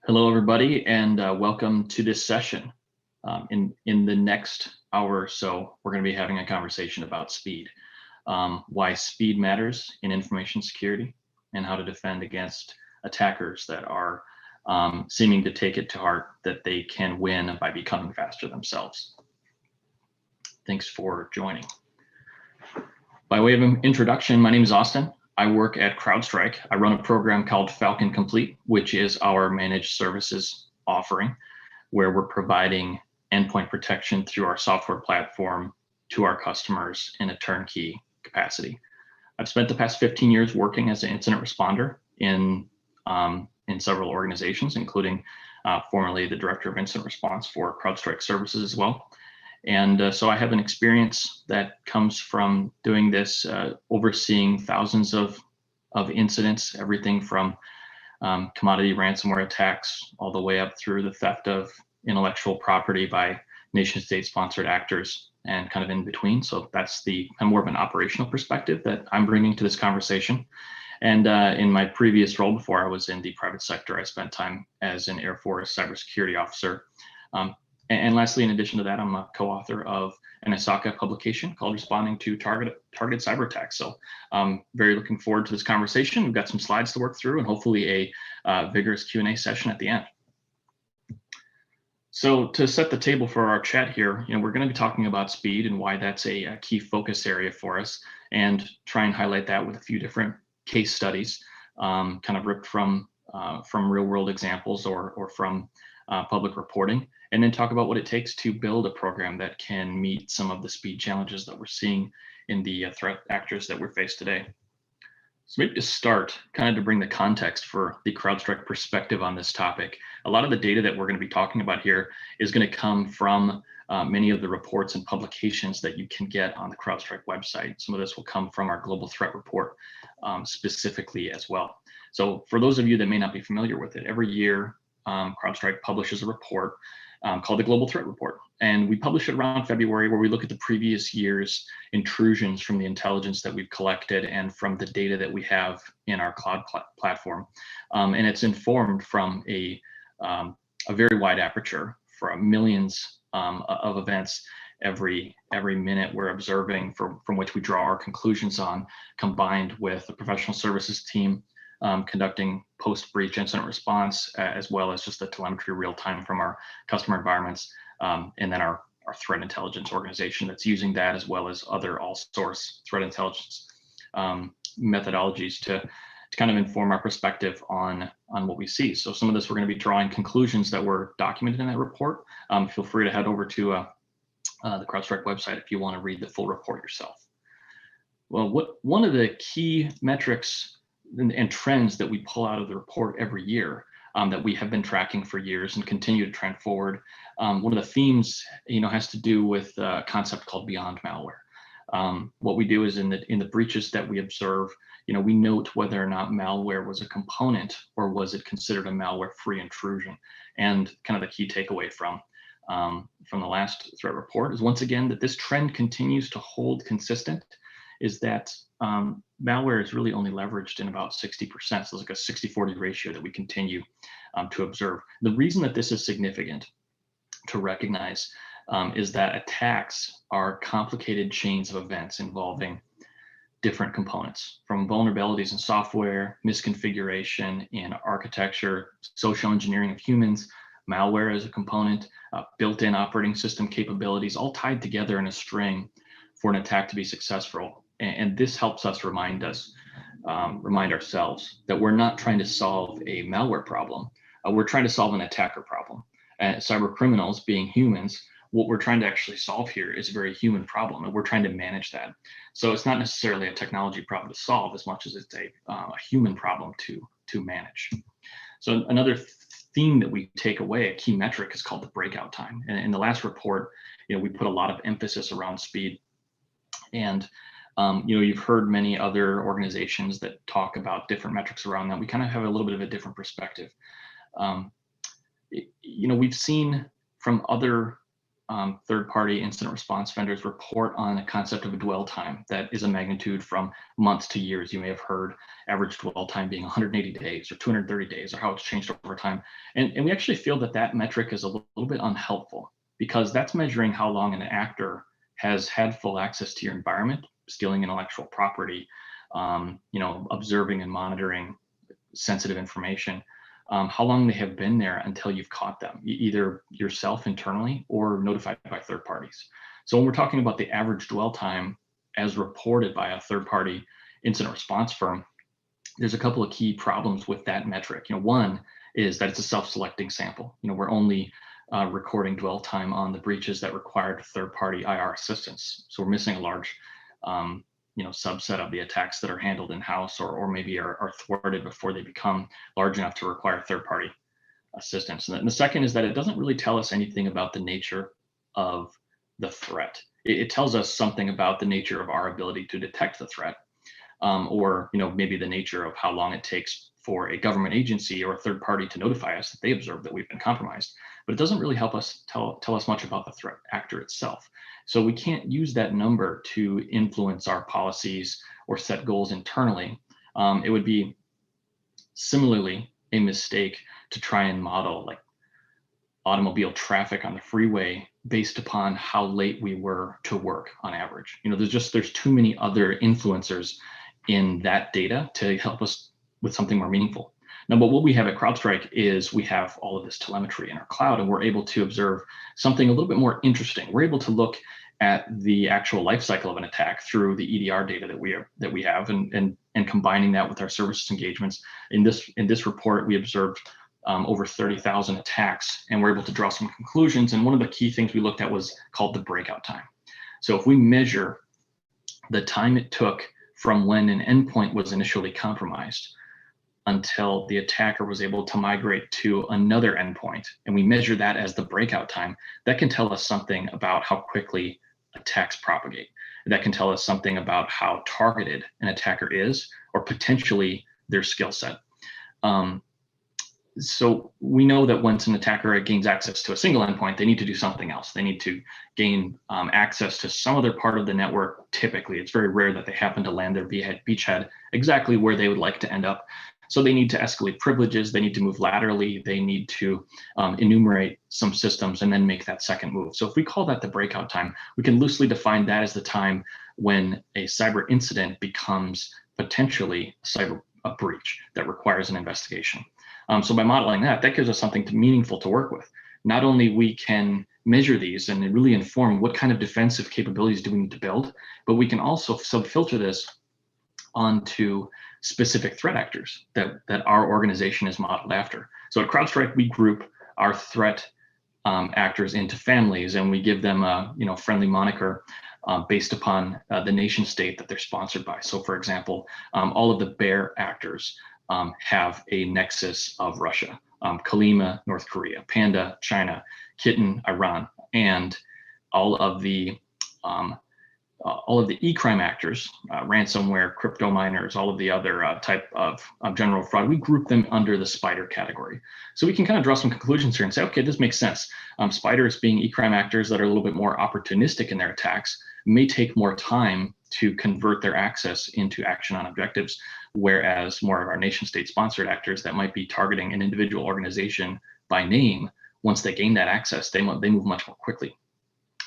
Hello, everybody, and welcome to this session. In the next hour or so, we're going to be having a conversation about speed, why speed matters in information security, and how to defend against attackers that are seeming to take it to heart that they can win by becoming faster themselves. Thanks for joining. By way of introduction, my name is Austin. I work at CrowdStrike. I run a program called Falcon Complete, which is our managed services offering, where we're providing endpoint protection through our software platform to our customers in a turnkey capacity. I've spent the past 15 years working as an incident responder in several organizations, including formerly the director of incident response for CrowdStrike services as well. And so I have an experience that comes from doing this, overseeing thousands of incidents, everything from commodity ransomware attacks all the way up through the theft of intellectual property by nation state sponsored actors and kind of in between. So that's the more of an operational perspective that I'm bringing to this conversation. And in my previous role before I was in the private sector, I spent time as an Air Force cybersecurity officer. And lastly, in addition to that, I'm a co-author of an ISACA publication called Responding to Targeted Cyber Attacks. So I'm very looking forward to this conversation. We've got some slides to work through and hopefully a vigorous Q&A session at the end. So to set the table for our chat here, we're going to be talking about speed and why that's a key focus area for us, and try and highlight that with a few different case studies, kind of ripped from real world examples or from public reporting, and then talk about what it takes to build a program that can meet some of the speed challenges that we're seeing in the threat actors that we're faced today. So maybe to start, kind of to bring the context for the CrowdStrike perspective on this topic, a lot of the data that we're going to be talking about here is going to come from many of the reports and publications that you can get on the CrowdStrike website. Some of this will come from our global threat report specifically as well. So for those of you that may not be familiar with it, every year CrowdStrike publishes a report called the Global Threat Report. And we publish it around February, where we look at the previous year's intrusions from the intelligence that we've collected and from the data that we have in our cloud platform. And it's informed from a very wide aperture from millions of events every minute we're observing, from which we draw our conclusions on, combined with a professional services team conducting post-breach incident response, as well as just the telemetry real time from our customer environments, and then our threat intelligence organization that's using that, as well as other all-source threat intelligence methodologies to kind of inform our perspective on what we see. So some of this we're going to be drawing conclusions that were documented in that report. Feel free to head over to the CrowdStrike website if you want to read the full report yourself. Well, one of the key metrics and trends that we pull out of the report every year, that we have been tracking for years and continue to trend forward. One of the themes, has to do with a concept called beyond malware. What we do is in the breaches that we observe, we note whether or not malware was a component or was it considered a malware-free intrusion. And kind of the key takeaway from the last threat report is, once again, that this trend continues to hold consistent, is that malware is really only leveraged in about 60%. So it's like a 60-40 ratio that we continue to observe. The reason that this is significant to recognize is that attacks are complicated chains of events involving different components, from vulnerabilities in software, misconfiguration in architecture, social engineering of humans, malware as a component, built-in operating system capabilities, all tied together in a string for an attack to be successful. And this helps us remind ourselves that we're not trying to solve a malware problem. We're trying to solve an attacker problem. Cyber criminals, being humans, what we're trying to actually solve here is a very human problem, and we're trying to manage that. So it's not necessarily a technology problem to solve as much as it's a human problem to manage. So another theme that we take away, a key metric, is called the breakout time. And in the last report, we put a lot of emphasis around speed. And you've heard many other organizations that talk about different metrics around that. We kind of have a little bit of a different perspective. We've seen from other third-party incident response vendors report on a concept of a dwell time that is a magnitude from months to years. You may have heard average dwell time being 180 days or 230 days, or how it's changed over time. And we actually feel that that metric is a little bit unhelpful, because that's measuring how long an actor has had full access to your environment, stealing intellectual property, observing and monitoring sensitive information, how long they have been there until you've caught them, either yourself internally or notified by third parties. So when we're talking about the average dwell time as reported by a third-party incident response firm, there's a couple of key problems with that metric. One is that it's a self-selecting sample. We're only recording dwell time on the breaches that required third-party IR assistance. So we're missing a large subset of the attacks that are handled in-house, or maybe are thwarted before they become large enough to require third-party assistance. And the second is that it doesn't really tell us anything about the nature of the threat. It tells us something about the nature of our ability to detect the threat, or maybe the nature of how long it takes for a government agency or a third party to notify us that they observe that we've been compromised. But it doesn't really help us tell us much about the threat actor itself. So we can't use that number to influence our policies or set goals internally. It would be similarly a mistake to try and model like automobile traffic on the freeway based upon how late we were to work on average. There's too many other influencers in that data to help us with something more meaningful. Now, but what we have at CrowdStrike is we have all of this telemetry in our cloud, and we're able to observe something a little bit more interesting. We're able to look at the actual life cycle of an attack through the EDR data that we have, and combining that with our services engagements. In this report, we observed over 30,000 attacks, and we're able to draw some conclusions. And one of the key things we looked at was called the breakout time. So if we measure the time it took from when an endpoint was initially compromised until the attacker was able to migrate to another endpoint, and we measure that as the breakout time, that can tell us something about how quickly attacks propagate. That can tell us something about how targeted an attacker is, or potentially their skill set. So we know that once an attacker gains access to a single endpoint, they need to do something else. They need to gain access to some other part of the network. Typically, it's very rare that they happen to land their beachhead exactly where they would like to end up. So they need to escalate privileges. They need to move laterally. They need to enumerate some systems and then make that second move. So if we call that the breakout time, we can loosely define that as the time when a cyber incident becomes potentially a breach that requires an investigation. So by modeling that gives us something meaningful to work with. Not only we can measure these and really inform what kind of defensive capabilities do we need to build, but we can also sub-filter this onto specific threat actors that our organization is modeled after. So at CrowdStrike, we group our threat actors into families, and we give them a friendly moniker based upon the nation state that they're sponsored by. So for example, all of the bear actors have a nexus of Russia, Kalima, North Korea, Panda, China, Kitten, Iran, and all of the e-crime actors, ransomware, crypto miners, all of the other type of general fraud, we group them under the spider category. So we can kind of draw some conclusions here and say, okay, this makes sense. Spiders, being e-crime actors that are a little bit more opportunistic in their attacks, may take more time to convert their access into action on objectives, whereas more of our nation state sponsored actors that might be targeting an individual organization by name, once they gain that access, they move much more quickly.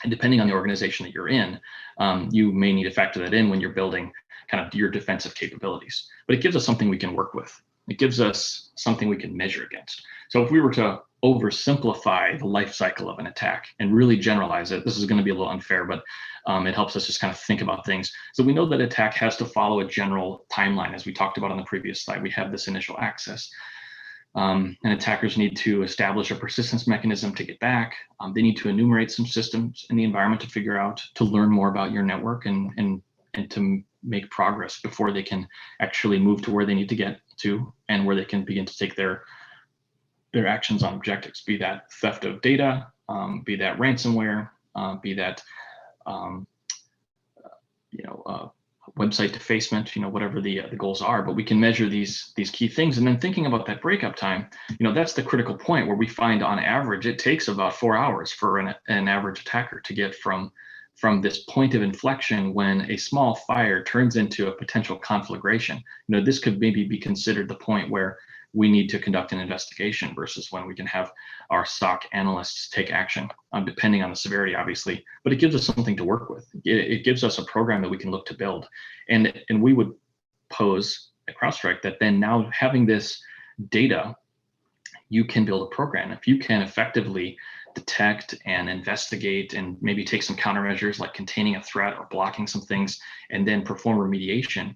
And depending on the organization that you're in, you may need to factor that in when you're building kind of your defensive capabilities. But it gives us something we can work with. It gives us something we can measure against. So if we were to oversimplify the life cycle of an attack and really generalize it, this is going to be a little unfair, but it helps us just kind of think about things. So we know that attack has to follow a general timeline, as we talked about on the previous slide. We have this initial access. And attackers need to establish a persistence mechanism to get back. They need to enumerate some systems in the environment to learn more about your network and to make progress before they can actually move to where they need to get to, and where they can begin to take their actions on objectives, be that theft of data, be that ransomware, be that website defacement, whatever the goals are, but we can measure these key things. And then thinking about that breakup time, that's the critical point where we find on average it takes about 4 hours for an average attacker to get from this point of inflection when a small fire turns into a potential conflagration. This could maybe be considered the point where we need to conduct an investigation versus when we can have our SOC analysts take action, depending on the severity, obviously. But it gives us something to work with. It gives us a program that we can look to build. And we would pose at CrowdStrike that then now having this data, you can build a program. If you can effectively detect and investigate and maybe take some countermeasures like containing a threat or blocking some things and then perform remediation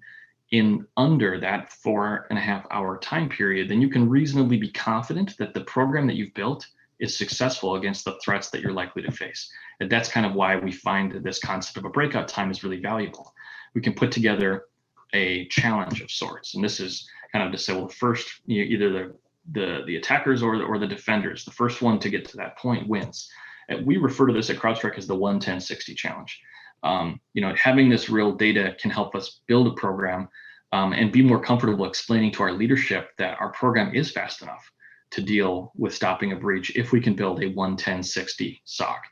in under that 4.5 hour time period, then you can reasonably be confident that the program that you've built is successful against the threats that you're likely to face. And that's kind of why we find that this concept of a breakout time is really valuable. We can put together a challenge of sorts. And this is kind of to say, well, first, either the attackers or the defenders, the first one to get to that point wins. And we refer to this at CrowdStrike as the 1-10-60 challenge. Having this real data can help us build a program and be more comfortable explaining to our leadership that our program is fast enough to deal with stopping a breach if we can build a 1-10-60 SOC.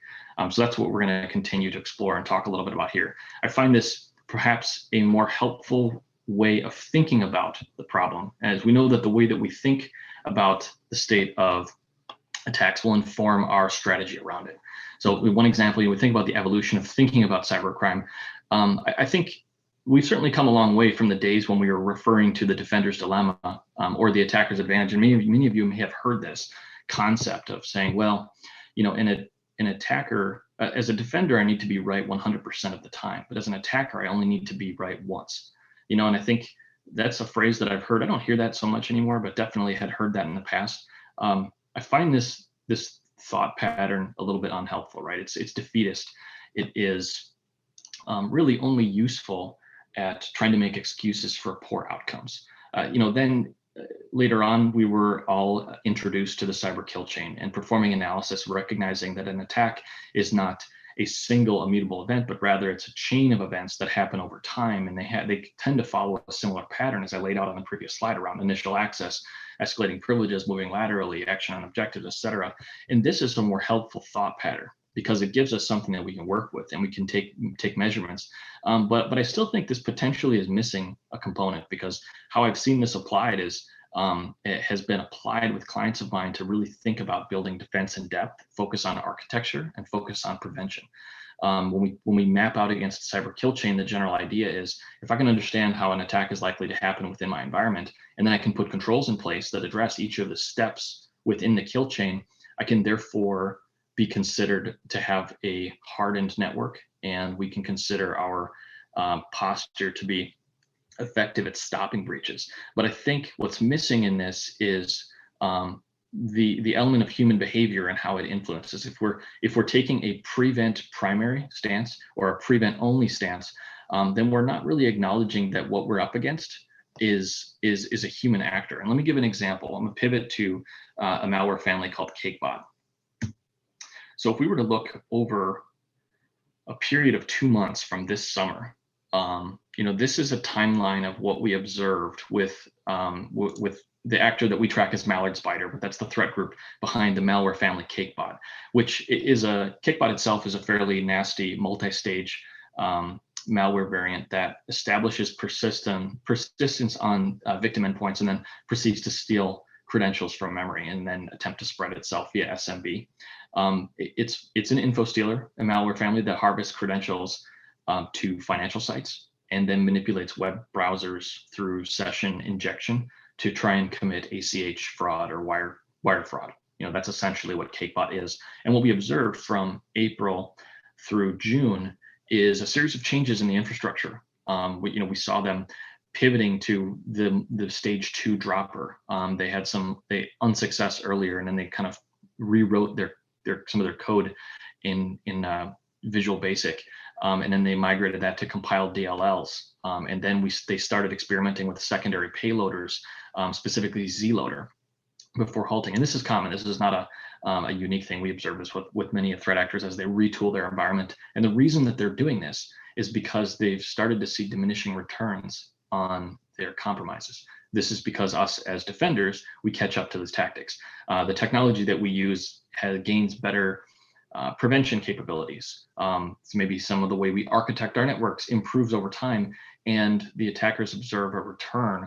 So that's what we're going to continue to explore and talk a little bit about here. I find this perhaps a more helpful way of thinking about the problem, as we know that the way that we think about the state of attacks will inform our strategy around it. So one example, we think about the evolution of thinking about cybercrime. I think we've certainly come a long way from the days when we were referring to the defender's dilemma or the attacker's advantage. And many of you may have heard this concept of saying, well, an attacker, as a defender, I need to be right 100% of the time. But as an attacker, I only need to be right once. And I think that's a phrase that I've heard. I don't hear that so much anymore, but definitely had heard that in the past. I find this thought pattern a little bit unhelpful, right? It's defeatist. It is really only useful at trying to make excuses for poor outcomes. Then later on, we were all introduced to the cyber kill chain and performing analysis, recognizing that an attack is not a single immutable event, but rather it's a chain of events that happen over time, and they tend to follow a similar pattern as I laid out on the previous slide around initial access, escalating privileges, moving laterally, action on objectives, etc. And this is a more helpful thought pattern because it gives us something that we can work with and we can take measurements. But I still think this potentially is missing a component, because how I've seen this applied is it has been applied with clients of mine to really think about building defense in depth, focus on architecture, and focus on prevention. When we map out against a cyber kill chain, the general idea is if I can understand how an attack is likely to happen within my environment, and then I can put controls in place that address each of the steps within the kill chain, I can therefore be considered to have a hardened network, and we can consider our posture to be effective at stopping breaches. But I think what's missing in this is the element of human behavior and how it influences. If we're taking a prevent primary stance or a prevent only stance, then we're not really acknowledging that what we're up against is a human actor. And let me give an example. I'm gonna pivot to a malware family called CakeBot. So if we were to look over a period of 2 months from this summer, this is a timeline of what we observed with the actor that we track as Mallard Spider, but that's the threat group behind the malware family CakeBot, which CakeBot itself is a fairly nasty multi-stage malware variant that establishes persistence on victim endpoints and then proceeds to steal credentials from memory and then attempt to spread itself via SMB. It's an info stealer, a malware family that harvests credentials to financial sites and then manipulates web browsers through session injection to try and commit ACH fraud or wire fraud. That's essentially what CakeBot is. And what we observed from April through June is a series of changes in the infrastructure. We saw them pivoting to the stage 2 dropper. They had some unsuccess earlier, and then they kind of rewrote some of their code in Visual Basic, and then they migrated that to compiled DLLs. And then they started experimenting with secondary payloaders, specifically Zloader. before halting. And this is common. This is not a unique thing. We observe this with many threat actors as they retool their environment. And the reason that they're doing this is because they've started to see diminishing returns on their compromises. This is because us as defenders, we catch up to those tactics. The technology that we use gains better prevention capabilities. So maybe some of the way we architect our networks improves over time, and the attackers observe a return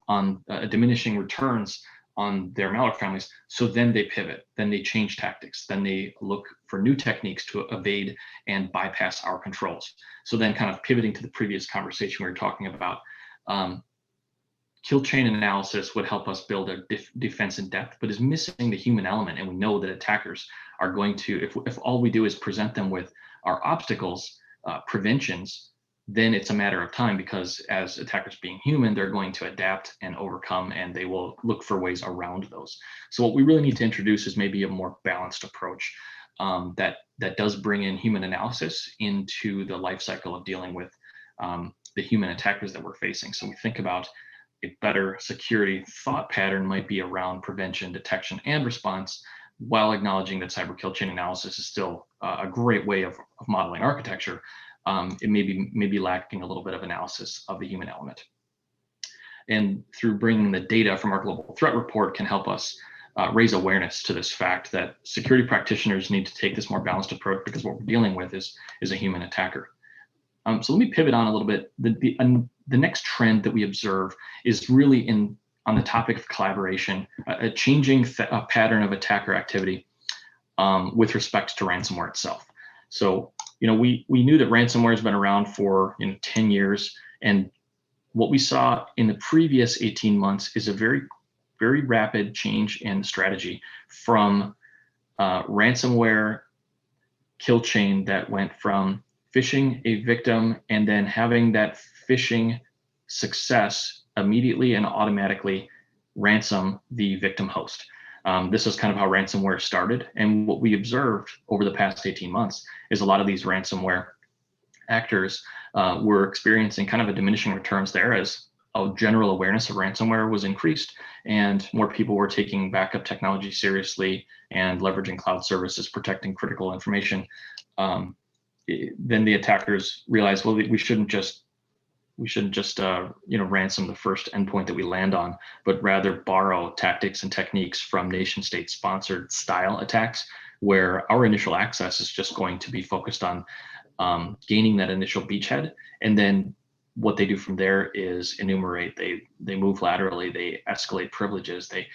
on diminishing returns on their malware families. So then they pivot, then they change tactics, then they look for new techniques to evade and bypass our controls. So then kind of pivoting to the previous conversation we were talking about, kill chain analysis would help us build a defense in depth, but is missing the human element. And we know that attackers are going to, if all we do is present them with our obstacles, preventions, then it's a matter of time, because as attackers being human, they're going to adapt and overcome, and they will look for ways around those. So what we really need to introduce is maybe a more balanced approach that does bring in human analysis into the life cycle of dealing with the human attackers that we're facing. So we think about a better security thought pattern might be around prevention, detection, and response, while acknowledging that cyber kill chain analysis is still a great way of modeling architecture. It may be lacking a little bit of analysis of the human element. And through bringing the data from our global threat report can help us raise awareness to this fact that security practitioners need to take this more balanced approach, because what we're dealing with is a human attacker. So let me pivot on a little bit. The next trend that we observe is really on the topic of collaboration, a changing pattern of attacker activity with respect to ransomware itself. So, we knew that ransomware has been around for 10 years, and what we saw in the previous 18 months is a very, very rapid change in strategy from ransomware kill chain that went from phishing a victim and then having that phishing success immediately and automatically ransom the victim host. This is kind of how ransomware started. And what we observed over the past 18 months is a lot of these ransomware actors were experiencing kind of a diminishing returns there, as a general awareness of ransomware was increased and more people were taking backup technology seriously and leveraging cloud services, protecting critical information. Then the attackers realized, well, we shouldn't just ransom the first endpoint that we land on, but rather borrow tactics and techniques from nation state sponsored style attacks, where our initial access is just going to be focused on gaining that initial beachhead, and then what they do from there is enumerate. They move laterally. They escalate privileges. They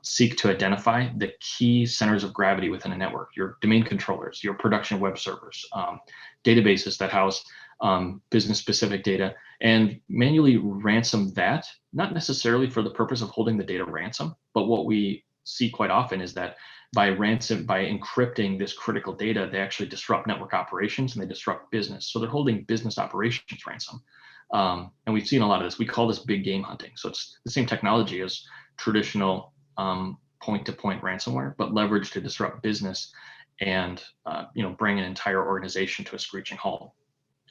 seek to identify the key centers of gravity within a network, your domain controllers, your production web servers, databases that house business-specific data, and manually ransom that, not necessarily for the purpose of holding the data ransom, but what we see quite often is that by encrypting this critical data, they actually disrupt network operations and they disrupt business. So they're holding business operations ransom. And we've seen a lot of this. We call this big game hunting. So it's the same technology as traditional point-to-point ransomware, but leveraged to disrupt business and bring an entire organization to a screeching halt.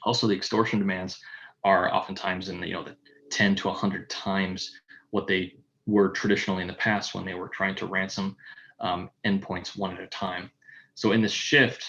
Also, the extortion demands are oftentimes in the 10 to 100 times what they were traditionally in the past when they were trying to ransom endpoints one at a time. So in this shift,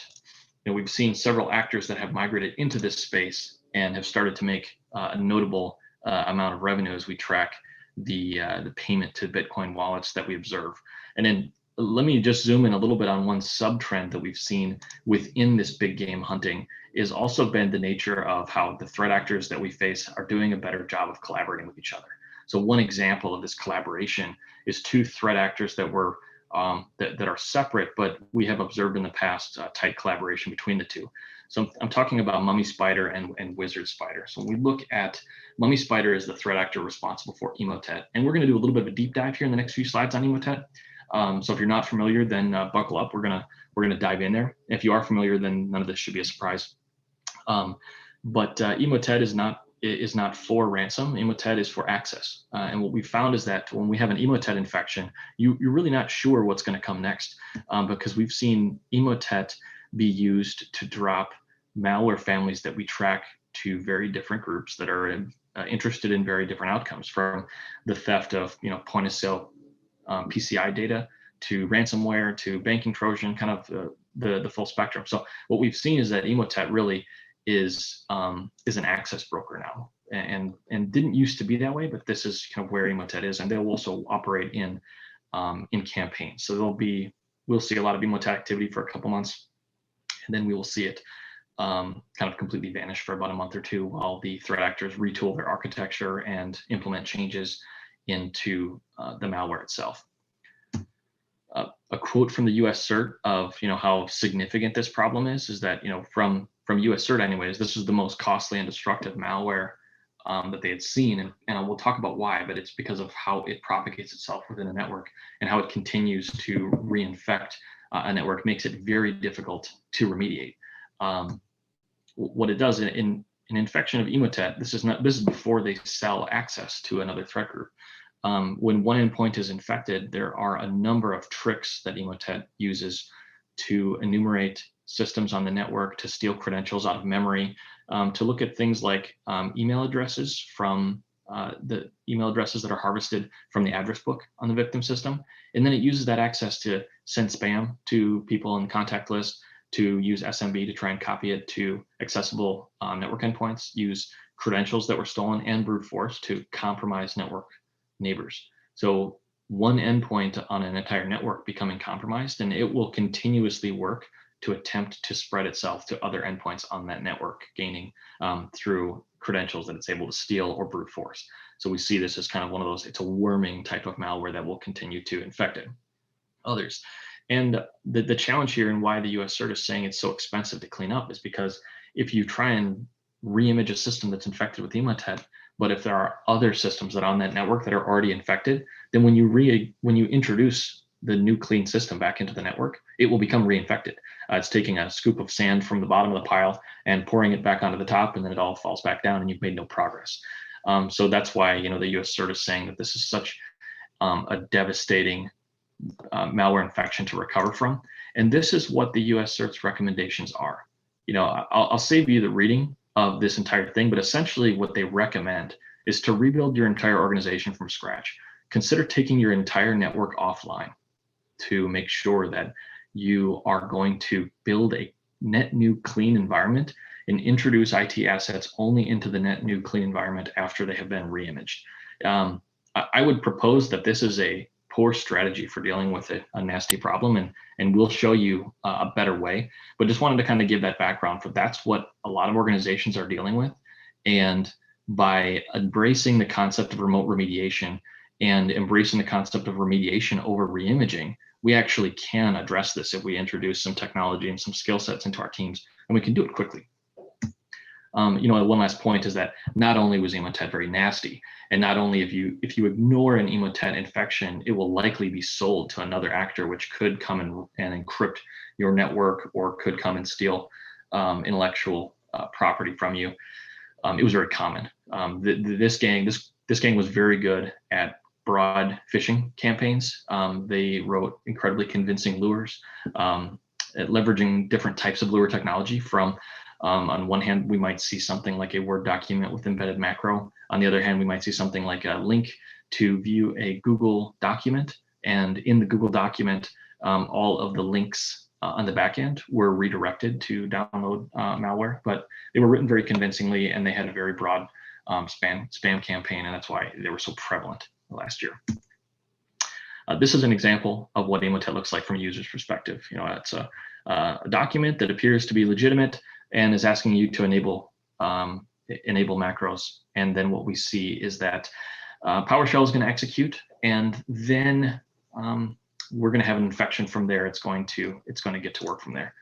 we've seen several actors that have migrated into this space and have started to make a notable amount of revenue as we track the payment to Bitcoin wallets that we observe. And then let me just zoom in a little bit on one sub-trend that we've seen within this big game hunting is also been the nature of how the threat actors that we face are doing a better job of collaborating with each other. So one example of this collaboration is two threat actors that were that are separate, but we have observed in the past tight collaboration between the two. So I'm talking about Mummy Spider and Wizard Spider. So when we look at Mummy Spider as the threat actor responsible for Emotet, and we're going to do a little bit of a deep dive here in the next few slides on Emotet. So if you're not familiar, then buckle up. We're gonna dive in there. If you are familiar, then none of this should be a surprise. But Emotet is not for ransom. Emotet is for access. And what we found is that when we have an Emotet infection, you're really not sure what's going to come next, because we've seen Emotet be used to drop malware families that we track to very different groups that are interested in very different outcomes, from the theft of point of sale PCI data to ransomware to banking Trojan, kind of the full spectrum. So what we've seen is that Emotet really is an access broker now, and didn't used to be that way, but this is kind of where Emotet is, and they'll also operate in campaigns. So we'll see a lot of Emotet activity for a couple months, and then we will see it kind of completely vanish for about a month or two while the threat actors retool their architecture and implement changes into the malware itself. A quote from the US CERT of how significant this problem is that from US CERT anyways, this is the most costly and destructive malware that they had seen, and we'll talk about why, but it's because of how it propagates itself within a network and how it continues to reinfect a network, makes it very difficult to remediate. What it does in an infection of Emotet, this is before they sell access to another threat group. When one endpoint is infected, there are a number of tricks that Emotet uses to enumerate systems on the network, to steal credentials out of memory, to look at things like email addresses from the email addresses that are harvested from the address book on the victim system. And then it uses that access to send spam to people in the contact list, to use SMB to try and copy it to accessible network endpoints, use credentials that were stolen, and brute force to compromise network neighbors. So one endpoint on an entire network becoming compromised, and it will continuously work to attempt to spread itself to other endpoints on that network, gaining through credentials that it's able to steal or brute force. So we see this as kind of one of those, it's a worming type of malware that will continue to infect it. Others. And the challenge here, and why the US CERT is saying it's so expensive to clean up, is because if you try and reimage a system that's infected with Emotet, but if there are other systems that are on that network that are already infected, then when you introduce the new clean system back into the network, it will become reinfected. It's taking a scoop of sand from the bottom of the pile and pouring it back onto the top, and then it all falls back down, and you've made no progress. So that's why the US CERT is saying that this is such a devastating malware infection to recover from. And this is what the US CERT's recommendations are. I'll save you the reading of this entire thing, but essentially what they recommend is to rebuild your entire organization from scratch. Consider taking your entire network offline to make sure that you are going to build a net new clean environment and introduce IT assets only into the net new clean environment after they have been reimaged. I would propose that this is a poor strategy for dealing with a nasty problem, and we'll show you a better way, but just wanted to kind of give that background for that's what a lot of organizations are dealing with. And by embracing the concept of remote remediation and embracing the concept of remediation over reimaging, we actually can address this if we introduce some technology and some skill sets into our teams, and we can do it quickly. One last point is that not only was Emotet very nasty, and not only if you ignore an Emotet infection, it will likely be sold to another actor, which could come and encrypt your network, or could come and steal intellectual property from you. It was very common. This gang was very good at broad phishing campaigns. They wrote incredibly convincing lures, leveraging different types of lure technology from on one hand, we might see something like a Word document with embedded macro. On the other hand, we might see something like a link to view a Google document. And in the Google document, all of the links on the back end were redirected to download malware, but they were written very convincingly, and they had a very broad spam campaign, and that's why they were so prevalent last year. This is an example of what Emotet looks like from a user's perspective. It's a document that appears to be legitimate and is asking you to enable macros. And then what we see is that PowerShell is going to execute, and then we're going to have an infection from there. It's going to get to work from there.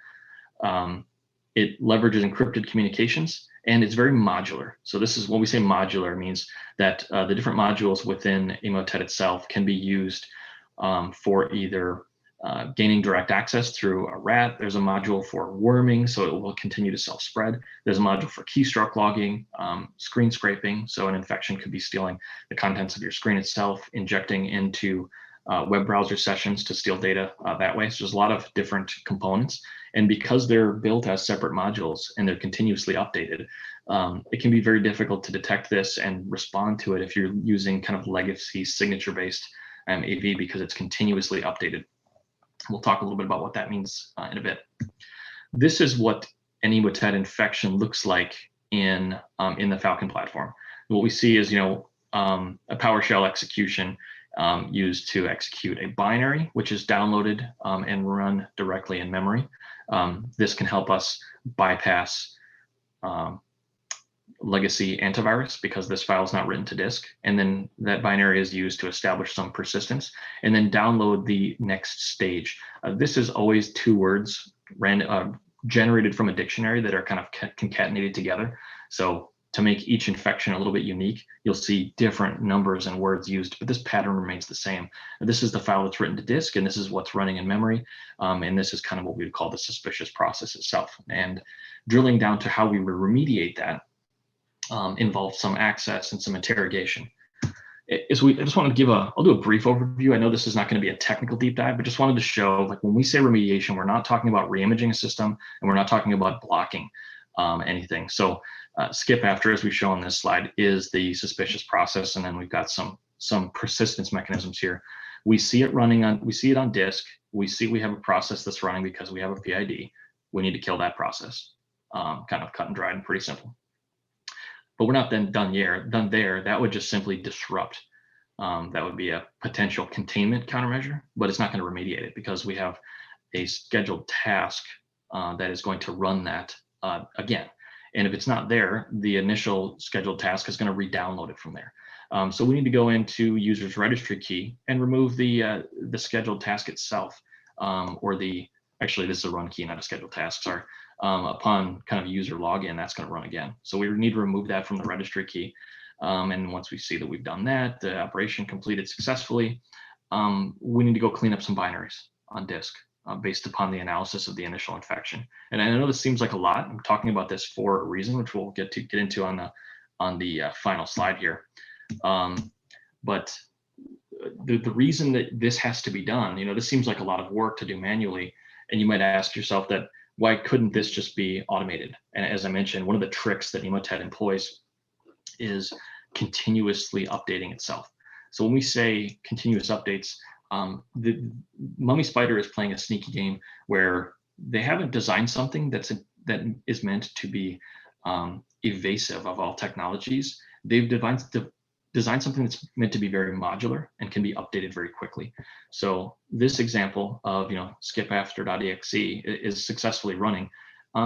It leverages encrypted communications, and it's very modular. So this is when we say modular, it means that the different modules within Emotet itself can be used for either gaining direct access through a rat. There's a module for worming, so it will continue to self-spread. There's a module for keystroke logging, screen scraping. So an infection could be stealing the contents of your screen itself, injecting into web browser sessions to steal data that way. So there's a lot of different components. And because they're built as separate modules and they're continuously updated, it can be very difficult to detect this and respond to it if you're using kind of legacy signature-based AV because it's continuously updated. We'll talk a little bit about what that means in a bit. This is what an emotet infection looks like in the Falcon platform. What we see is, a PowerShell execution used to execute a binary, which is downloaded and run directly in memory. This can help us bypass legacy antivirus because this file is not written to disk. And then that binary is used to establish some persistence and then download the next stage. This is always two words generated from a dictionary that are kind of concatenated together. So to make each infection a little bit unique, you'll see different numbers and words used, but this pattern remains the same. This is the file that's written to disk, and this is what's running in memory. And this is kind of what we would call the suspicious process itself. And drilling down to how we would remediate that involves some access and some interrogation. I just wanted to I'll do a brief overview. I know this is not going to be a technical deep dive, but just wanted to show, like, when we say remediation, we're not talking about reimaging a system, and we're not talking about blocking anything. So skip after, as we show on this slide, is the suspicious process, and then we've got some persistence mechanisms here. We see it on disk. We see we have a process that's running because we have a PID. We need to kill that process. Kind of cut and dried and pretty simple. But we're not then done there. That would just simply disrupt. That would be a potential containment countermeasure, but it's not going to remediate it because we have a scheduled task that is going to run that again. And if it's not there, the initial scheduled task is going to re-download it from there. So we need to go into user's registry key and remove the scheduled task itself, actually this is a run key, not a scheduled task, sorry. Upon kind of user login, that's going to run again. So we need to remove that from the registry key. And once we see that we've done that, the operation completed successfully, we need to go clean up some binaries on disk based upon the analysis of the initial infection. And I know this seems like a lot. I'm talking about this for a reason, which we'll get into on the final slide here. But the reason that this has to be done, this seems like a lot of work to do manually. And you might ask yourself that, why couldn't this just be automated? And as I mentioned, one of the tricks that Emotet employs is continuously updating itself. So when we say continuous updates, the Mummy Spider is playing a sneaky game where they haven't designed something that is meant to be evasive of all technologies. They've designed something that's meant to be very modular and can be updated very quickly. So this example of skipafter.exe is successfully running.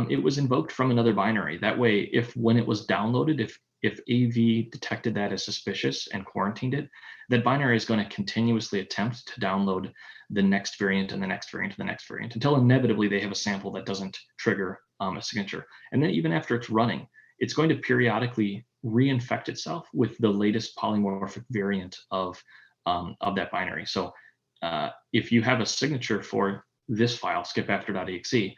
It was invoked from another binary. That way, when it was downloaded, if AV detected that as suspicious and quarantined it, that binary is going to continuously attempt to download the next variant and the next variant and the next variant until inevitably they have a sample that doesn't trigger a signature. And then even after it's running, it's going to periodically reinfect itself with the latest polymorphic variant of that binary. So if you have a signature for this file, skipafter.exe,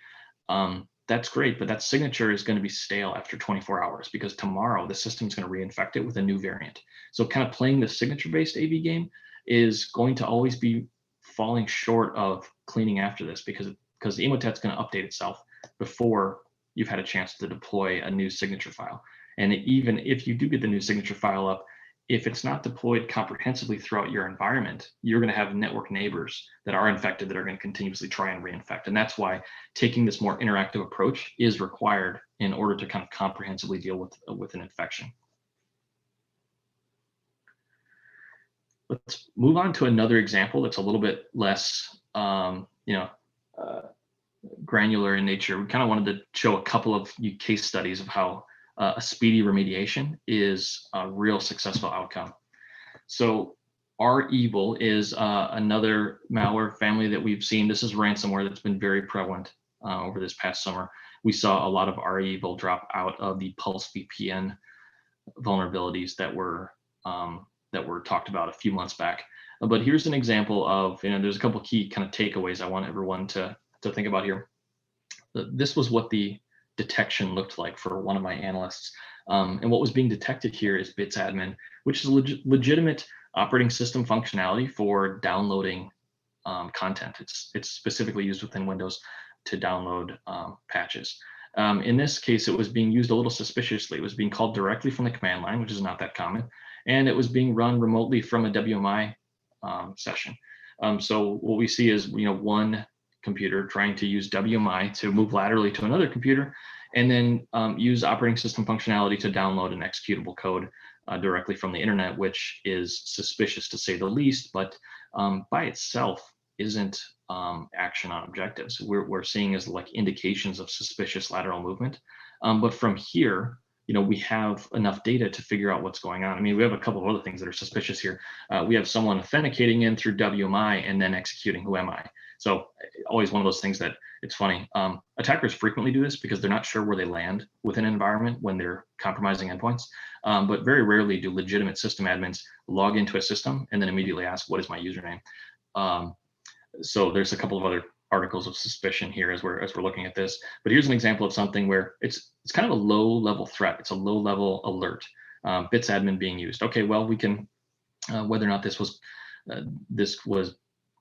that's great, but that signature is going to be stale after 24 hours because tomorrow the system is going to reinfect it with a new variant. So kind of playing the signature-based AV game is going to always be falling short of cleaning after this because the Emotet's going to update itself before you've had a chance to deploy a new signature file. And even if you do get the new signature file up, if it's not deployed comprehensively throughout your environment, you're going to have network neighbors that are infected that are going to continuously try and reinfect. And that's why taking this more interactive approach is required in order to kind of comprehensively deal with an infection. Let's move on to another example that's a little bit less, granular in nature. We kind of wanted to show a couple of case studies of how a speedy remediation is a real successful outcome. So REvil is another malware family that we've seen. This is ransomware that's been very prevalent over this past summer. We saw a lot of REvil drop out of the Pulse VPN vulnerabilities that were talked about a few months back. But here's an example of, there's a couple of key kind of takeaways I want everyone to think about here. This was what the detection looked like for one of my analysts. And what was being detected here is bitsadmin, which is legitimate operating system functionality for downloading content. It's specifically used within Windows to download patches. In this case, it was being used a little suspiciously. It was being called directly from the command line, which is not that common. And it was being run remotely from a WMI session. So what we see is, one computer trying to use WMI to move laterally to another computer, and then use operating system functionality to download an executable code directly from the internet, which is suspicious to say the least, but by itself isn't action on objectives. We're seeing as like indications of suspicious lateral movement. But from here, we have enough data to figure out what's going on. I mean, we have a couple of other things that are suspicious here. We have someone authenticating in through WMI and then executing who am I. So always one of those things that it's funny. Attackers frequently do this because they're not sure where they land within an environment when they're compromising endpoints. But very rarely do legitimate system admins log into a system and then immediately ask, what is my username? So there's a couple of other articles of suspicion here as we're looking at this. But here's an example of something where it's kind of a low level threat. It's a low level alert. Bits admin being used. Okay, well, we can whether or not this was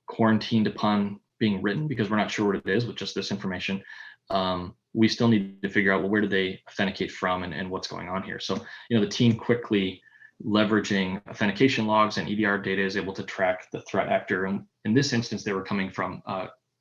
quarantined upon being written, because we're not sure what it is with just this information. We still need to figure out, well, where do they authenticate from and what's going on here. So the team quickly leveraging authentication logs and EDR data is able to track the threat actor. And in this instance, they were coming from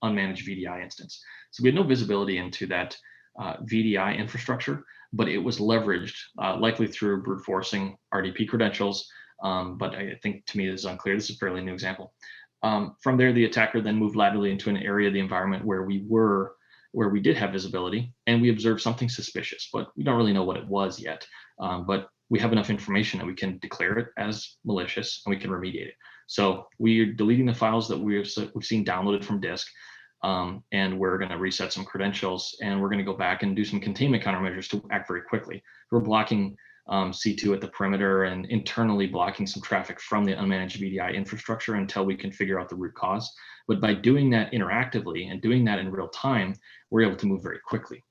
unmanaged VDI instance. So we had no visibility into that VDI infrastructure, but it was leveraged likely through brute forcing RDP credentials. But I think to me, this is unclear. This is a fairly new example. From there, the attacker then moved laterally into an area of the environment where we did have visibility, and we observed something suspicious, but we don't really know what it was yet. But we have enough information that we can declare it as malicious and we can remediate it. So we're deleting the files that we've seen downloaded from disk, and we're going to reset some credentials, and we're going to go back and do some containment countermeasures to act very quickly. We're blocking C2 at the perimeter and internally blocking some traffic from the unmanaged VDI infrastructure until we can figure out the root cause. But by doing that interactively and doing that in real time, we're able to move very quickly.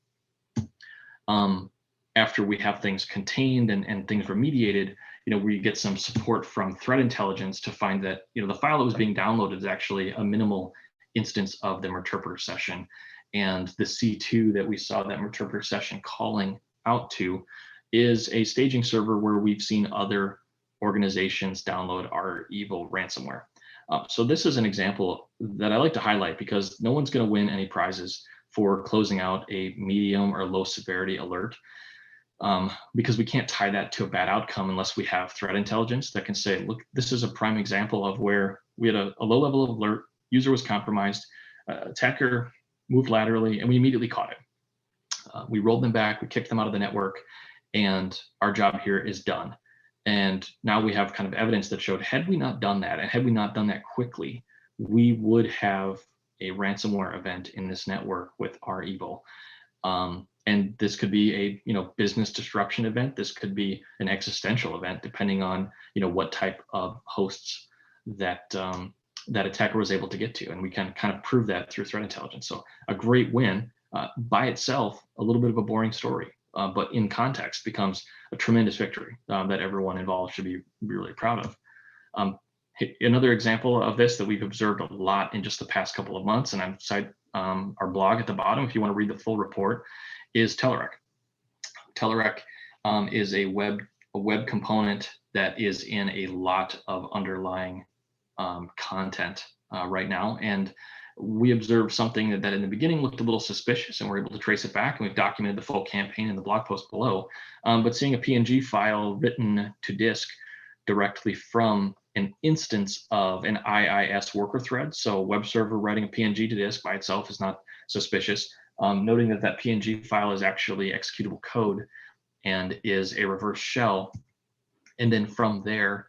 After we have things contained and things remediated, we get some support from threat intelligence to find that the file that was being downloaded is actually a minimal instance of the Meterpreter session, and the C2 that we saw that Meterpreter session calling out to is a staging server where we've seen other organizations download our evil ransomware. So this is an example that I like to highlight because no one's going to win any prizes for closing out a medium or low severity alert, because we can't tie that to a bad outcome unless we have threat intelligence that can say, look, this is a prime example of where we had a low level of alert, user was compromised, attacker moved laterally, and we immediately caught it. We rolled them back, we kicked them out of the network, and our job here is done. And now we have kind of evidence that showed, had we not done that, and had we not done that quickly, we would have a ransomware event in this network with our evil. And this could be a business disruption event. This could be an existential event, depending on what type of hosts that that attacker was able to get to. And we can kind of prove that through threat intelligence. So a great win by itself, a little bit of a boring story, but in context becomes a tremendous victory that everyone involved should be really proud of. Another example of this that we've observed a lot in just the past couple of months, and I've cited our blog at the bottom if you want to read the full report, is Telerik. Telerik is a web component that is in a lot of underlying content right now, and we observed something that in the beginning looked a little suspicious, and we're able to trace it back, and we've documented the full campaign in the blog post below. But seeing a PNG file written to disk directly from an instance of an IIS worker thread, so web server writing a PNG to disk by itself is not suspicious. Noting that PNG file is actually executable code and is a reverse shell, and then from there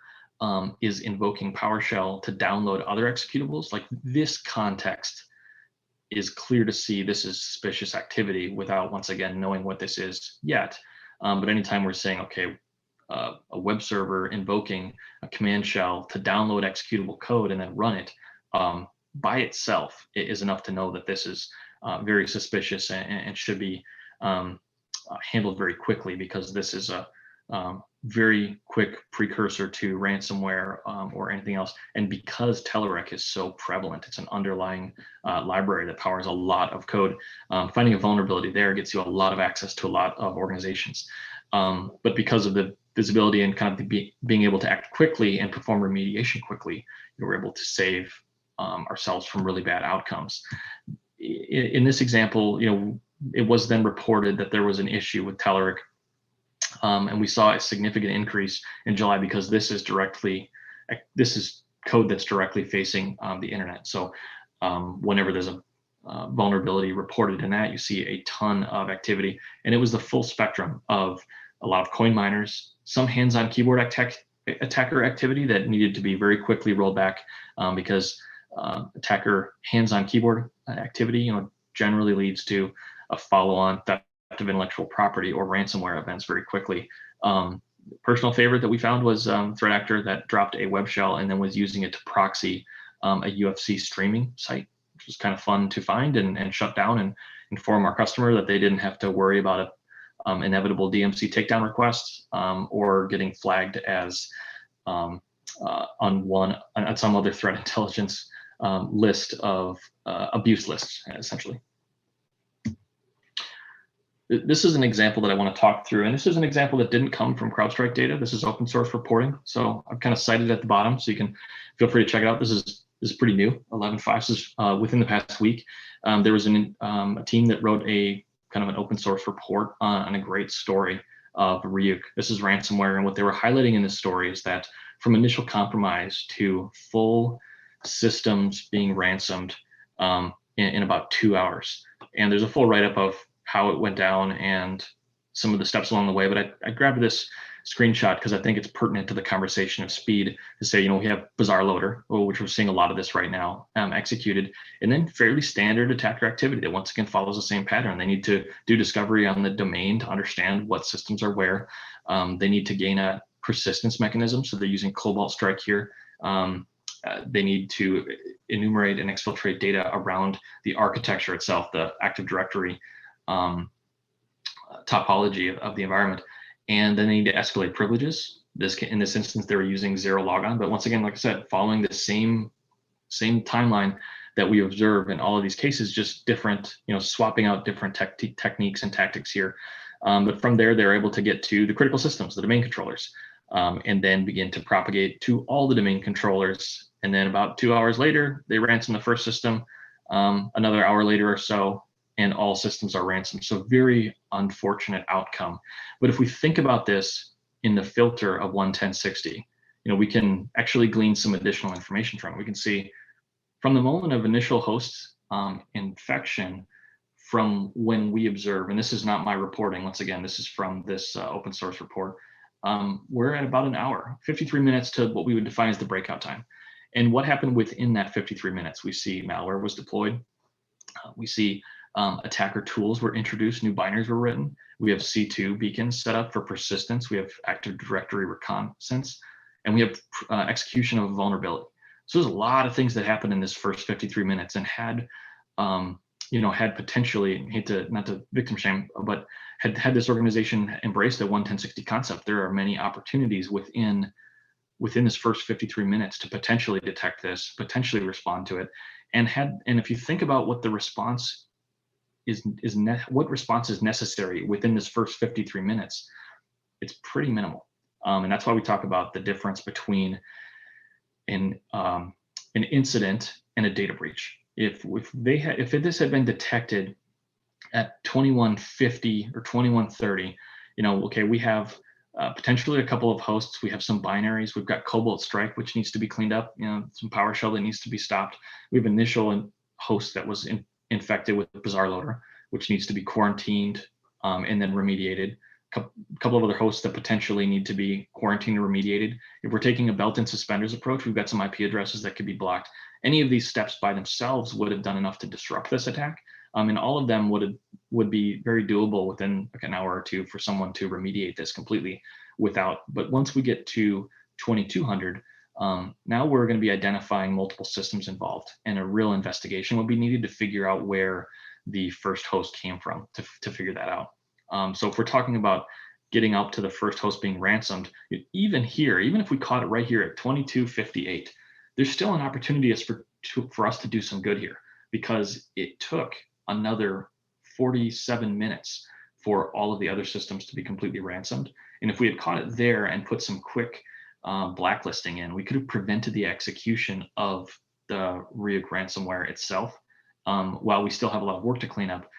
is invoking PowerShell to download other executables. Like, this context is clear to see this is suspicious activity without, once again, knowing what this is yet. But anytime we're saying, okay, a web server invoking a command shell to download executable code and then run it by itself, it is enough to know that this is very suspicious and should be handled very quickly, because this is a very quick precursor to ransomware or anything else. And because Telerik is so prevalent, it's an underlying library that powers a lot of code. Finding a vulnerability there gets you a lot of access to a lot of organizations. But because of the visibility and kind of being able to act quickly and perform remediation quickly, we're able to save ourselves from really bad outcomes. In this example, it was then reported that there was an issue with Telerik, and we saw a significant increase in July because this is code that's directly facing the internet. So whenever there's a vulnerability reported in that, you see a ton of activity, and it was the full spectrum of a lot of coin miners, some hands-on keyboard attacker activity that needed to be very quickly rolled back because attacker hands-on keyboard activity, generally leads to a follow-on theft of intellectual property or ransomware events very quickly. Personal favorite that we found was threat actor that dropped a web shell and then was using it to proxy a UFC streaming site, which was kind of fun to find and shut down and inform our customer that they didn't have to worry about inevitable DMC takedown requests or getting flagged as on some other threat intelligence list of abuse lists, essentially. This is an example that I want to talk through, and this is an example that didn't come from CrowdStrike data. This is open source reporting, so I've kind of cited at the bottom, so you can feel free to check it out. This is pretty new, 11.5. This is within the past week. There was a team that wrote a kind of an open source report on a great story of Ryuk. This is ransomware, and what they were highlighting in this story is that from initial compromise to full systems being ransomed in about 2 hours. And there's a full write-up of how it went down and some of the steps along the way, but I grabbed this screenshot because I think it's pertinent to the conversation of speed to say, we have Bazaar Loader, which we're seeing a lot of this right now, executed, and then fairly standard attacker activity that once again follows the same pattern. They need to do discovery on the domain to understand what systems are where. They need to gain a persistence mechanism, so they're using CrowdStrike here. They need to enumerate and exfiltrate data around the architecture itself, the Active Directory topology of the environment, and then they need to escalate privileges. In this instance, they were using zero logon, but once again, like I said, following the same timeline that we observe in all of these cases, just different, swapping out different techniques and tactics here. But from there, they're able to get to the critical systems, the domain controllers, and then begin to propagate to all the domain controllers. And then about 2 hours later, they ransom the first system. Another hour later or so, and all systems are ransomed. So very unfortunate outcome. But if we think about this in the filter of 11060, we can actually glean some additional information from it. We can see from the moment of initial host infection, from when we observe, and this is not my reporting, once again, this is from this open source report, we're at about an hour, 53 minutes to what we would define as the breakout time. And what happened within that 53 minutes? We see malware was deployed. We see attacker tools were introduced, new binaries were written. We have C2 beacons set up for persistence. We have Active Directory reconnaissance, and we have execution of a vulnerability. So there's a lot of things that happened in this first 53 minutes, and had potentially, not to victim shame, but had this organization embraced the 11060 concept, there are many opportunities within this first 53 minutes to potentially detect this, potentially respond to it, and if you think about what the response what response is necessary within this first 53 minutes, it's pretty minimal. And that's why we talk about the difference between an incident and a data breach. If this had been detected at 2150 or 2130, okay, we have potentially a couple of hosts. We have some binaries. We've got CrowdStrike, which needs to be cleaned up. Some PowerShell that needs to be stopped. We have initial host that was infected with Bazaar Loader, which needs to be quarantined and then remediated. A couple of other hosts that potentially need to be quarantined or remediated. If we're taking a belt and suspenders approach, we've got some IP addresses that could be blocked. Any of these steps by themselves would have done enough to disrupt this attack. And all of them would be very doable within like an hour or two for someone to remediate this completely but once we get to 2200, now we're going to be identifying multiple systems involved, and a real investigation will be needed to figure out where the first host came from to figure that out. So if we're talking about getting up to the first host being ransomed, even if we caught it right here at 2258, there's still an opportunity for us to do some good here, because it took another 47 minutes for all of the other systems to be completely ransomed. And if we had caught it there and put some quick blacklisting in, we could have prevented the execution of the Ryuk ransomware itself. While we still have a lot of work to clean up,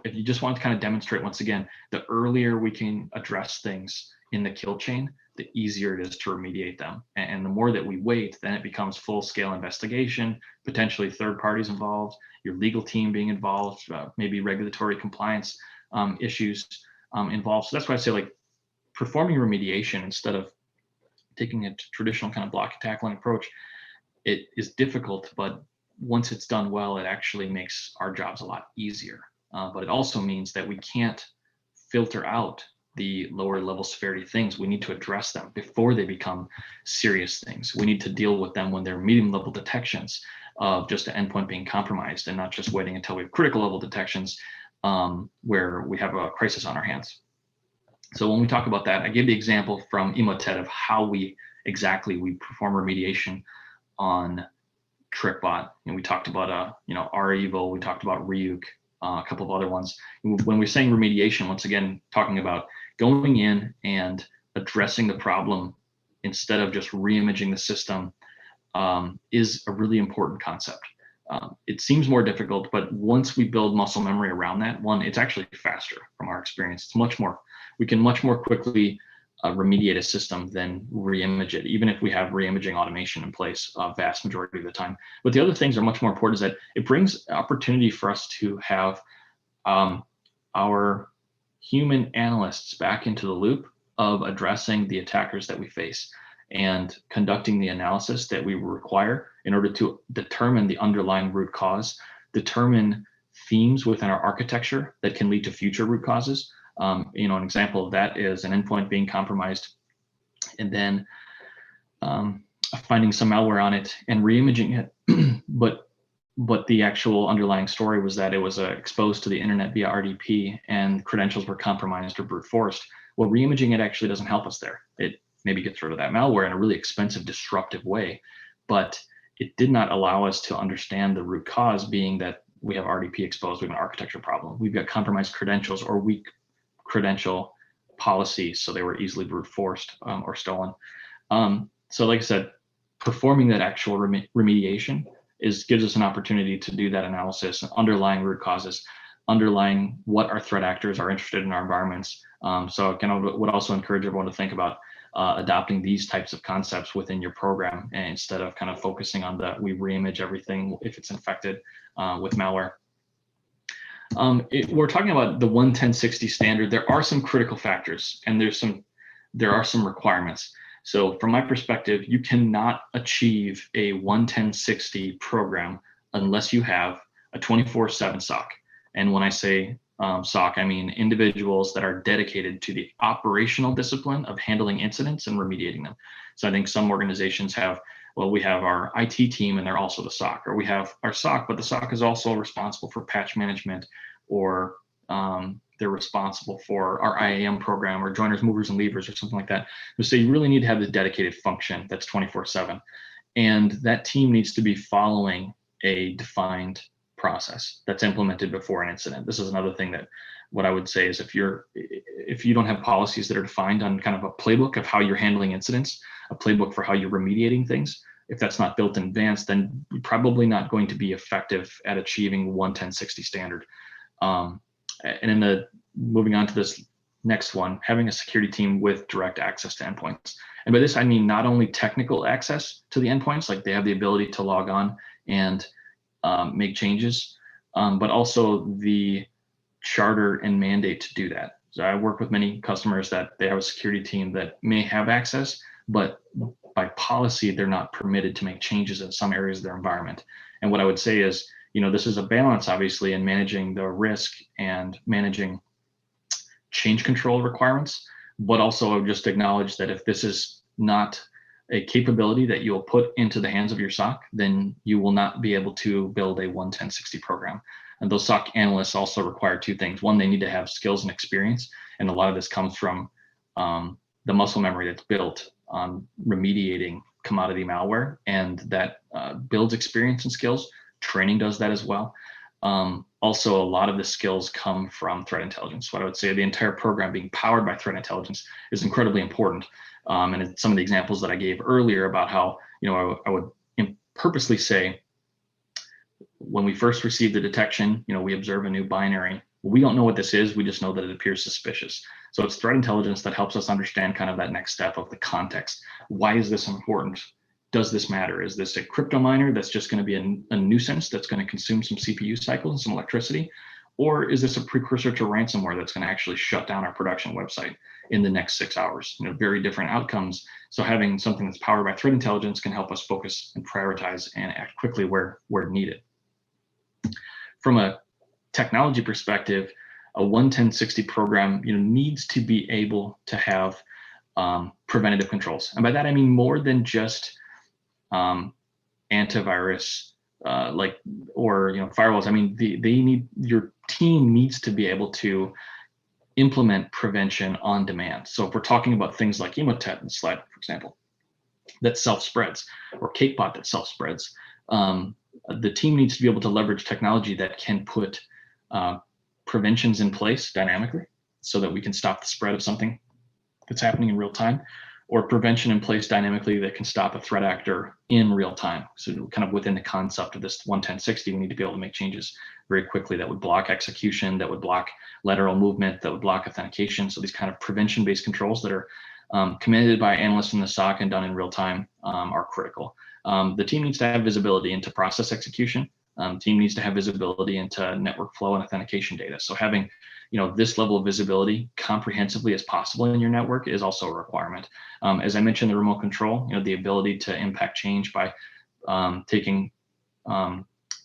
if you just want to kind of demonstrate once again, the earlier we can address things in the kill chain, the easier it is to remediate them. And the more that we wait, then it becomes full-scale investigation, potentially third parties involved, your legal team being involved, maybe regulatory compliance issues involved. So that's why I say, like, performing remediation instead of taking a traditional kind of block and tackling approach, it is difficult, but once it's done well, it actually makes our jobs a lot easier. But it also means that we can't filter out the lower level severity things. We need to address them before they become serious things. We need to deal with them when they're medium level detections of just an endpoint being compromised, and not just waiting until we have critical level detections where we have a crisis on our hands. So when we talk about that, I gave the example from Emotet of how we perform remediation on TrickBot, and we talked about REvil, we talked about Ryuk, a couple of other ones. When we're saying remediation, once again, talking about going in and addressing the problem instead of just reimaging the system is a really important concept. It seems more difficult, but once we build muscle memory around that, it's actually faster from our experience. We can much more quickly remediate a system than reimage it, even if we have reimaging automation in place a vast majority of the time. But the other things are much more important, is that it brings opportunity for us to have our human analysts back into the loop of addressing the attackers that we face and conducting the analysis that we require in order to determine the underlying root cause, determine themes within our architecture that can lead to future root causes. An example of that is an endpoint being compromised and then finding some malware on it and reimaging it. but the actual underlying story was that it was exposed to the internet via RDP and credentials were compromised or brute forced. Well, reimaging it actually doesn't help us there. It maybe gets rid of that malware in a really expensive, disruptive way, but it did not allow us to understand the root cause, being that we have RDP exposed, we have an architecture problem, we've got compromised credentials or weak credential policies, so they were easily brute forced or stolen. So like I said, performing that actual remediation gives us an opportunity to do that analysis, underlying root causes, underlying what our threat actors are interested in our environments. So I would also encourage everyone to think about adopting these types of concepts within your program, and instead of kind of focusing on we reimage everything if it's infected with malware. We're talking about the 11060 standard. There are some critical factors, and there are some requirements. So from my perspective, you cannot achieve a 11060 program unless you have a 24/7 SOC. And when I say SOC, I mean individuals that are dedicated to the operational discipline of handling incidents and remediating them. So I think some organizations we have our IT team and they're also the SOC, or we have our SOC, but the SOC is also responsible for patch management, or they're responsible for our IAM program, or joiners, movers, and leavers, or something like that. So you really need to have the dedicated function that's 24/7. And that team needs to be following a defined process that's implemented before an incident. This is another thing that what I would say is if you don't have policies that are defined on kind of a playbook of how you're handling incidents, a playbook for how you're remediating things, if that's not built in advance, then you're probably not going to be effective at achieving 11060 standard. And moving on to this next one, having a security team with direct access to endpoints. And by this, I mean not only technical access to the endpoints, like they have the ability to log on and make changes, but also the charter and mandate to do that. So I work with many customers that they have a security team that may have access, but by policy, they're not permitted to make changes in some areas of their environment. And what I would say is, this is a balance, obviously, in managing the risk and managing change control requirements, but also just acknowledge that if this is not a capability that you'll put into the hands of your SOC, then you will not be able to build a 11060 program. And those SOC analysts also require two things. One, they need to have skills and experience. And a lot of this comes from the muscle memory that's built on remediating commodity malware, and that builds experience and skills. Training does that as well. Also, a lot of the skills come from threat intelligence. What I would say, the entire program being powered by threat intelligence is incredibly important. And some of the examples that I gave earlier about how, I would purposely say, when we first receive the detection, we observe a new binary. We don't know what this is. We just know that it appears suspicious. So it's threat intelligence that helps us understand kind of that next step of the context. Why is this important? Does this matter? Is this a crypto miner that's just going to be a nuisance that's going to consume some CPU cycles and some electricity? Or is this a precursor to ransomware that's going to actually shut down our production website in the next 6 hours? Very different outcomes. So having something that's powered by threat intelligence can help us focus and prioritize and act quickly where needed. From a technology perspective, a 11060 program needs to be able to have preventative controls. And by that, I mean more than just antivirus or firewalls. I mean, your team needs to be able to implement prevention on demand. So if we're talking about things like Emotet and Slide, for example, that self-spreads, or Cakebot that self-spreads, the team needs to be able to leverage technology that can put preventions in place dynamically so that we can stop the spread of something that's happening in real time, or prevention in place dynamically that can stop a threat actor in real time. So kind of within the concept of this 11060, we need to be able to make changes very quickly that would block execution, that would block lateral movement, that would block authentication. So these kind of prevention-based controls that are commanded by analysts in the SOC and done in real time are critical. The team needs to have visibility into process execution. Team needs to have visibility into network flow and authentication data. So having this level of visibility comprehensively as possible in your network is also a requirement. As I mentioned, the remote control, the ability to impact change by taking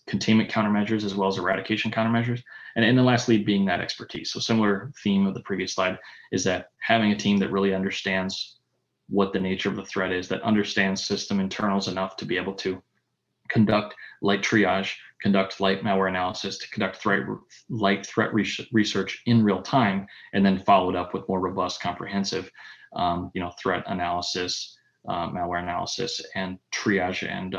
containment countermeasures as well as eradication countermeasures. And then lastly, being that expertise. So similar theme of the previous slide is that having a team that really understands what the nature of the threat is, that understands system internals enough to be able to conduct light triage, conduct light malware analysis, to conduct light threat research in real time, and then follow it up with more robust, comprehensive, threat analysis, malware analysis, and triage and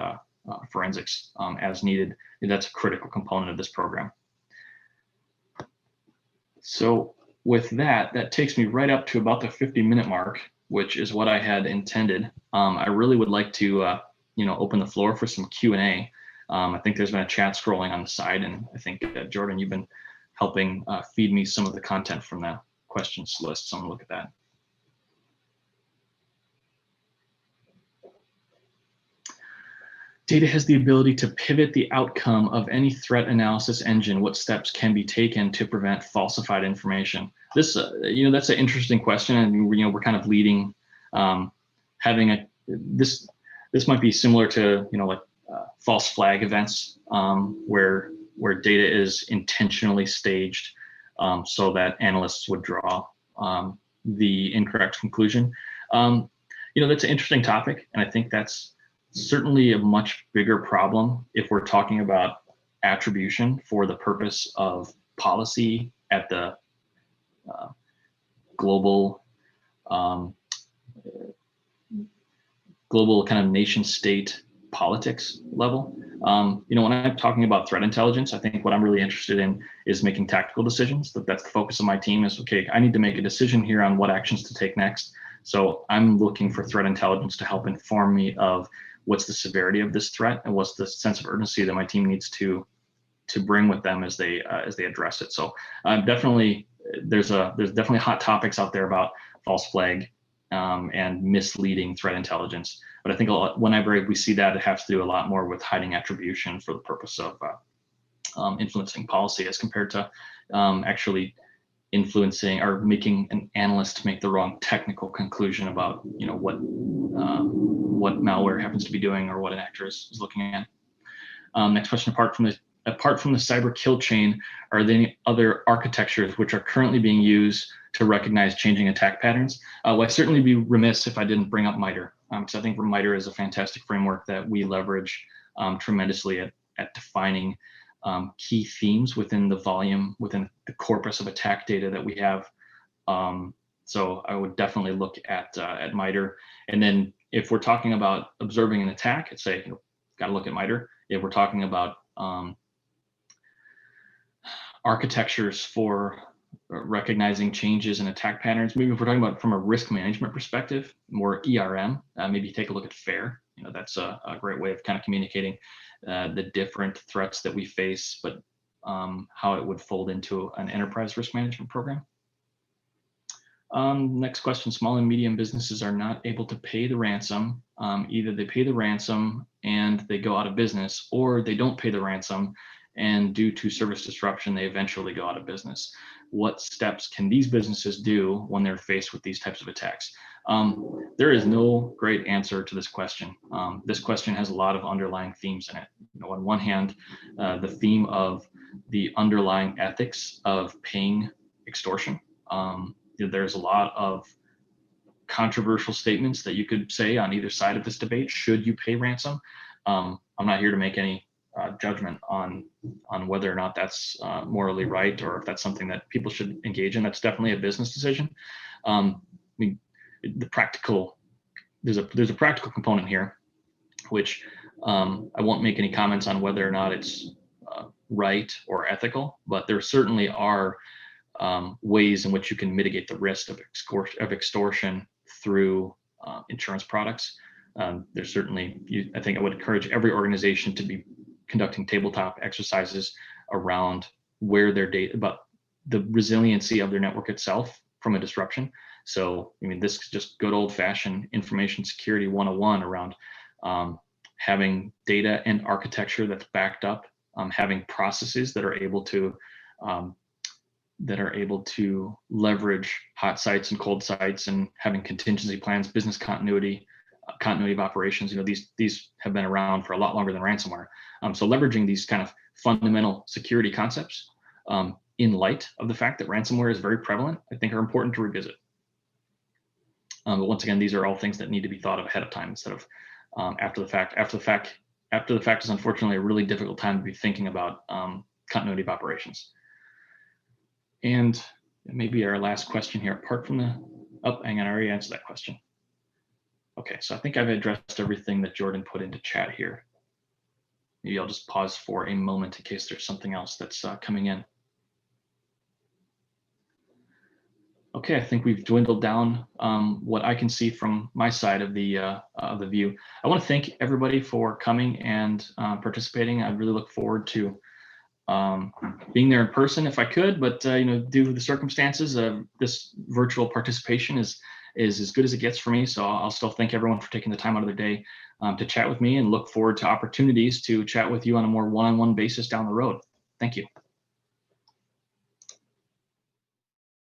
forensics as needed. That's a critical component of this program. So with that takes me right up to about the 50-minute mark, which is what I had intended. I really would like to open the floor for some Q&A. I think there's been a chat scrolling on the side, and I think Jordan, you've been helping feed me some of the content from the questions list. So I'm gonna look at that. Data has the ability to pivot the outcome of any threat analysis engine. What steps can be taken to prevent falsified information? This, that's an interesting question, and we're kind of leading, this might be similar to false flag events where data is intentionally staged so that analysts would draw the incorrect conclusion. That's an interesting topic, and I think that's certainly a much bigger problem if we're talking about attribution for the purpose of policy at the global kind of nation state politics level. When I'm talking about threat intelligence, I think what I'm really interested in is making tactical decisions. That's the focus of my team is, okay, I need to make a decision here on what actions to take next. So I'm looking for threat intelligence to help inform me of what's the severity of this threat and what's the sense of urgency that my team needs to bring with them as they address it. So definitely there's definitely hot topics out there about false flag and misleading threat intelligence. But I think whenever we see that, it has to do a lot more with hiding attribution for the purpose of influencing policy as compared to actually influencing or making an analyst make the wrong technical conclusion about what malware happens to be doing or what an actor is looking at. Next question: apart from the cyber kill chain, are there any other architectures which are currently being used to recognize changing attack patterns? Well, I'd certainly be remiss if I didn't bring up MITRE, because I think MITRE is a fantastic framework that we leverage tremendously at defining key themes within the corpus of attack data that we have. So I would definitely look at MITRE. And then if we're talking about observing an attack, I'd say got to look at MITRE. If we're talking about architectures for recognizing changes in attack patterns. Maybe if we're talking about from a risk management perspective, more ERM, maybe take a look at FAIR. That's a great way of kind of communicating the different threats that we face, but how it would fold into an enterprise risk management program. Next question, small and medium businesses are not able to pay the ransom. Either they pay the ransom and they go out of business, or they don't pay the ransom and due to service disruption, they eventually go out of business. What steps can these businesses do when they're faced with these types of attacks? There is no great answer to this question. This question has a lot of underlying themes in it. On one hand, the theme of the underlying ethics of paying extortion. There's a lot of controversial statements that you could say on either side of this debate. Should you pay ransom? I'm not here to make any judgment on whether or not that's morally right, or if that's something that people should engage in. That's definitely a business decision. I mean, there's a practical component here, which I won't make any comments on whether or not it's right or ethical, but there certainly are ways in which you can mitigate the risk of extortion through insurance products. There's certainly, I think I would encourage every organization to be conducting tabletop exercises around where their data, about the resiliency of their network itself from a disruption. So, I mean, this is just good old fashioned information security 101 around having data and architecture that's backed up, having processes that are able to leverage hot sites and cold sites, and having contingency plans, business continuity, continuity of operations. These have been around for a lot longer than ransomware. So leveraging these kind of fundamental security concepts in light of the fact that ransomware is very prevalent, I think are important to revisit. But once again, these are all things that need to be thought of ahead of time instead of after the fact. After the fact is unfortunately a really difficult time to be thinking about continuity of operations. And maybe our last question here, apart from hang on, I already answered that question. Okay, so I think I've addressed everything that Jordan put into chat here. Maybe I'll just pause for a moment in case there's something else that's coming in. Okay, I think we've dwindled down what I can see from my side of the view. I want to thank everybody for coming and participating. I really look forward to being there in person if I could, but due to the circumstances, this virtual participation is as good as it gets for me. So I'll still thank everyone for taking the time out of their day to chat with me, and look forward to opportunities to chat with you on a more one-on-one basis down the road. Thank you.